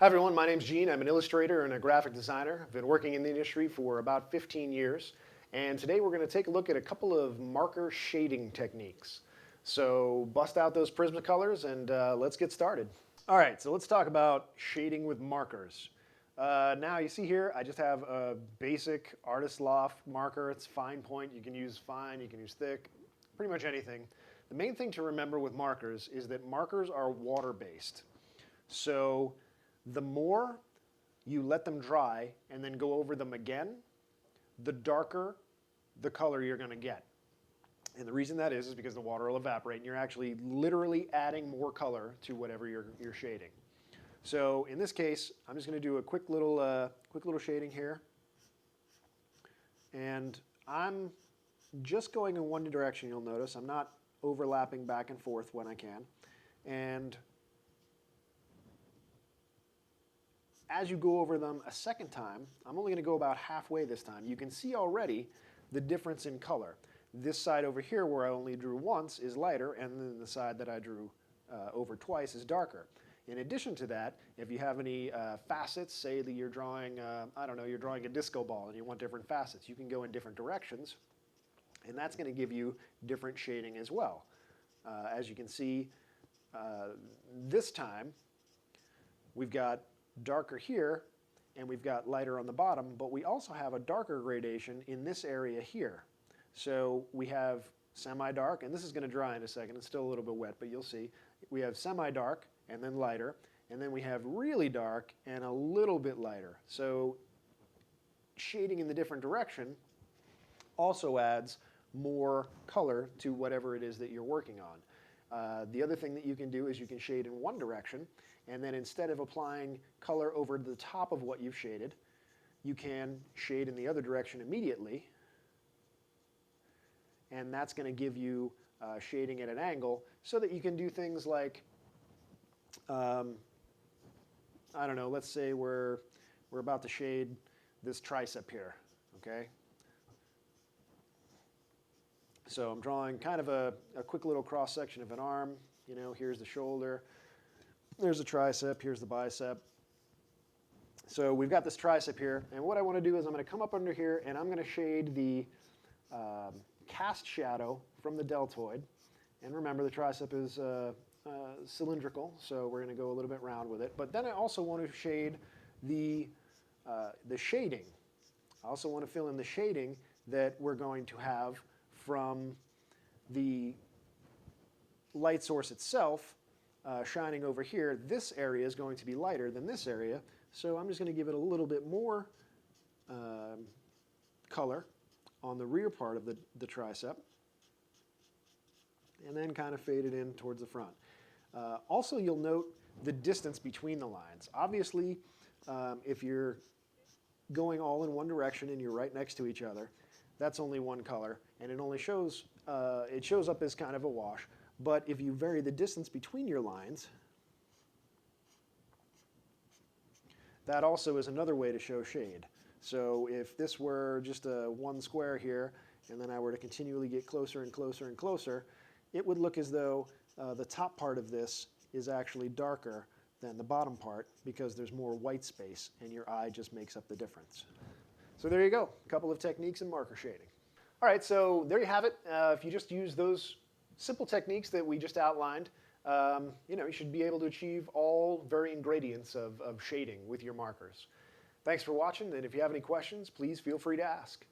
Hi everyone, my name's Gene. I'm an illustrator and a graphic designer. I've been working in the industry for about 15 years. And today we're going to take a look at a couple of marker shading techniques. So bust out those Prismacolors and let's get started. All right, so let's talk about shading with markers. Now you see here, I just have a basic Artist Loft marker. It's fine point. You can use fine, you can use thick, pretty much anything. The main thing to remember with markers is that markers are water-based. So the more you let them dry and then go over them again, the darker the color you're going to get. And the reason that is because the water will evaporate and you're actually literally adding more color to whatever you're shading. So in this case, I'm just going to do a quick little shading here. And I'm just going in one direction, you'll notice. I'm not overlapping back and forth when I can. And as you go over them a second time, I'm only going to go about halfway this time. You can see already the difference in color. This side over here where I only drew once is lighter, and then the side that I drew over twice is darker. In addition to that, if you have any facets, say that you're drawing, I don't know, you're drawing a disco ball and you want different facets, you can go in different directions, and that's going to give you different shading as well. As you can see, this time we've got darker here and we've got lighter on the bottom, but we also have a darker gradation in this area here. So we have semi-dark, and this is going to dry in a second. It's still a little bit wet, but you'll see. We have semi-dark and then lighter, and then we have really dark and a little bit lighter. So shading in the different direction also adds more color to whatever it is that you're working on. The other thing that you can do is you can shade in one direction, and then instead of applying color over the top of what you've shaded, you can shade in the other direction immediately, and that's going to give you shading at an angle so that you can do things like, I don't know, let's say we're about to shade this tricep here, okay? So I'm drawing kind of a quick little cross section of an arm. You know, here's the shoulder, there's the tricep, here's the bicep. So we've got this tricep here, and what I want to do is I'm going to come up under here and I'm going to shade the cast shadow from the deltoid. And remember, the tricep is cylindrical, so we're going to go a little bit round with it. But then I also want to shade the shading. I also want to fill in the shading that we're going to have from the light source itself shining over here. This area is going to be lighter than this area, so I'm just going to give it a little bit more color on the rear part of the tricep, and then kind of fade it in towards the front. Also, you'll note the distance between the lines. Obviously, if you're going all in one direction and you're right next to each other, that's only one color, and it only shows, it shows up as kind of a wash. But if you vary the distance between your lines, that also is another way to show shade. So if this were just a one square here, and then I were to continually get closer and closer and closer, it would look as though the top part of this is actually darker than the bottom part because there's more white space, and your eye just makes up the difference. So there you go, a couple of techniques in marker shading. All right, so there you have it. If you just use those simple techniques that we just outlined, you should be able to achieve all varying gradients of shading with your markers. Thanks for watching, and if you have any questions, please feel free to ask.